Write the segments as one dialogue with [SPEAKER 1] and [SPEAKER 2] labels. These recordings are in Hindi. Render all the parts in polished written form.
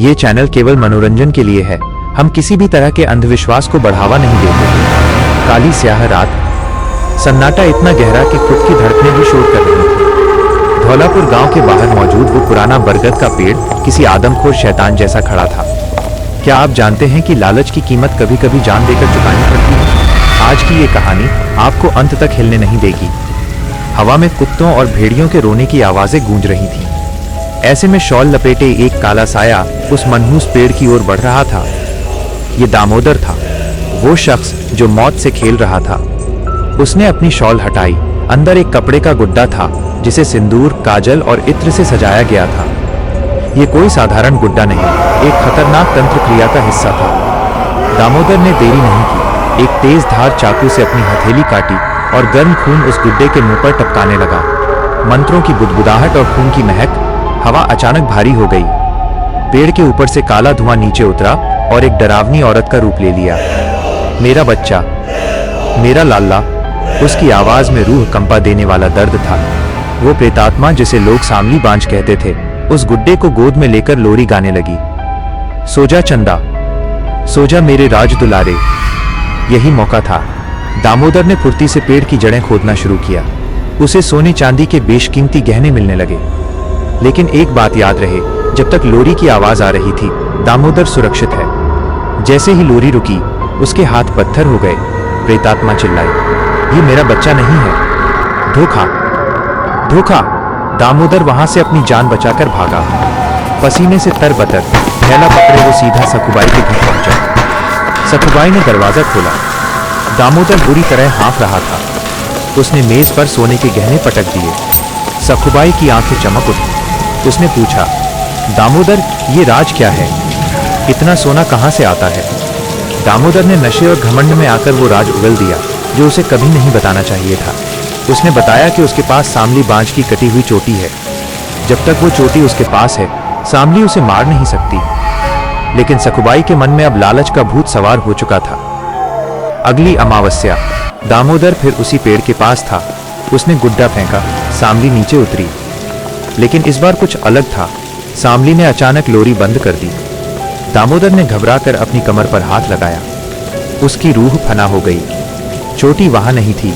[SPEAKER 1] ये चैनल केवल मनोरंजन के लिए है। हम किसी भी तरह के अंधविश्वास को बढ़ावा नहीं देते। काली स्याह रात, सन्नाटा इतना गहरा कि खुद की धड़कनें भी शोर कर रही थी। धौलापुर गांव के बाहर मौजूद वो पुराना बरगद का पेड़ किसी आदमखोर शैतान जैसा खड़ा था। क्या आप जानते हैं कि लालच की कीमत कभी कभी जान देकर चुकानी पड़ती है? आज की ये कहानी आपको अंत तक हिलने नहीं देगी। हवा में कुत्तों और भेड़ियों के रोने की आवाजें गूंज रही थीं। ऐसे में शॉल लपेटे एक काला साया उस मनहूस पेड़ की ओर बढ़ रहा था। ये दामोदर था, वो शख्स जो मौत से खेल रहा था। उसने अपनी शॉल हटाई। अंदर एक कपड़े का गुड्डा था जिसे सिंदूर, काजल और इत्र से सजाया गया था। ये कोई साधारण गुड्डा नहीं, एक खतरनाक तंत्र क्रिया का हिस्सा था। दामोदर ने देरी नहीं की। एक तेज धार चाकू से अपनी हथेली काटी और गर्म खून उस गुड्डे के मुंह पर टपकाने लगा। मंत्रों की बुदबुदाहट और खून की महक। हवा अचानक भारी हो गई। पेड़ के ऊपर से काला धुआं नीचे उतरा और एक डरावनी औरत का रूप ले लिया। मेरा बच्चा, मेरा लाला। उसकी आवाज में रूह कंपा देने वाला दर्द था। वो प्रेतात्मा जिसे लोग सामली बांझ कहते थे, उस गुड्डे को गोद में लेकर लोरी गाने लगी। सो जा चंदा, सो जा मेरे राज दुलारे। यही मौका था। दामोदर ने फुर्ती से पेड़ की जड़ें खोदना शुरू किया। उसे सोने चांदी के बेशकीमती गहने मिलने लगे। लेकिन एक बात याद रहे, जब तक लोरी की आवाज आ रही थी, दामोदर सुरक्षित है। जैसे ही लोरी रुकी, उसके हाथ पत्थर हो गए। प्रेतात्मा चिल्लाई, ये मेरा बच्चा नहीं है। धोखा, धोखा। दामोदर वहां से अपनी जान बचाकर भागा। पसीने से तरबतर, थैला पकड़े वो सीधा सखुबाई के घर पहुंचा। सखुबाई ने दरवाजा खोला। दामोदर बुरी तरह हाँफ रहा था। उसने मेज पर सोने के गहने पटक दिए। सखुबाई की आंखें चमक उठी। उसने पूछा, दामोदर, ये राज क्या है? इतना सोना कहां से आता है? दामोदर ने नशे और घमंड में आकर वो राज उगल दिया जो उसे कभी नहीं बताना चाहिए था। उसने बताया कि उसके पास सामली बांझ की कटी हुई चोटी है। जब तक वो चोटी उसके पास है, सामली उसे मार नहीं सकती। लेकिन सखुबाई के मन में अब लालच का भूत सवार हो चुका था। अगली अमावस्या, दामोदर फिर उसी पेड़ के पास था। उसने गुड्डा फेंका, सामली नीचे उतरी। लेकिन इस बार कुछ अलग था। सामली ने अचानक लोरी बंद कर दी। दामोदर ने घबराकर अपनी कमर पर हाथ लगाया। उसकी रूह फना हो गई। चोटी वहां नहीं थी।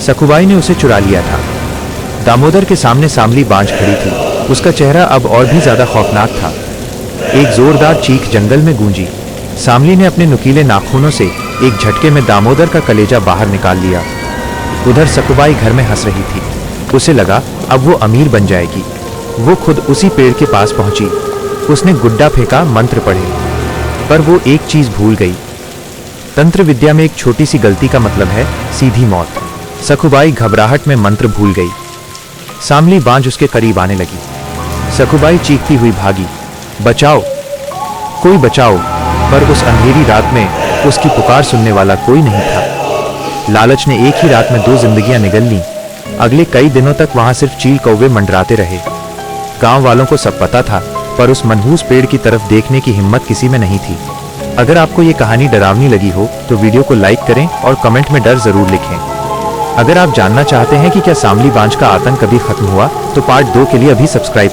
[SPEAKER 1] सखुबाई ने उसे चुरा लिया था। दामोदर के सामने सामली बांझ खड़ी थी। उसका चेहरा अब और भी ज्यादा खौफनाक था। एक जोरदार चीख जंगल में गूंजी। सामली ने अपने नुकीले नाखूनों से एक झटके में दामोदर का कलेजा बाहर निकाल लिया। उधर सखुबाई घर में हंस रही थी। उसे लगा अब वो अमीर बन जाएगी। वो खुद उसी पेड़ के पास पहुंची। उसने गुड्डा फेंका, मंत्र पढ़े, पर वो एक चीज भूल गई। तंत्र विद्या में एक छोटी सी गलती का मतलब है सीधी मौत। सखुबाई घबराहट में मंत्र भूल गई। सामली बांझ उसके करीब आने लगी। सखुबाई चीखती हुई भागी, बचाओ, कोई बचाओ। पर उस अंधेरी रात में उसकी पुकार सुनने वाला कोई नहीं था। लालच ने एक ही रात में 2 जिंदगियां निगल लीं। अगले कई दिनों तक वहां सिर्फ चील कौवे मंडराते रहे। गांव वालों को सब पता था, पर उस मनहूस पेड़ की तरफ देखने की हिम्मत किसी में नहीं थी। अगर आपको ये कहानी डरावनी लगी हो तो वीडियो को लाइक करें और कमेंट में डर जरूर लिखें। अगर आप जानना चाहते हैं कि क्या सामली बांझ का आतंक कभी खत्म हुआ, तो पार्ट 2 के लिए अभी सब्सक्राइब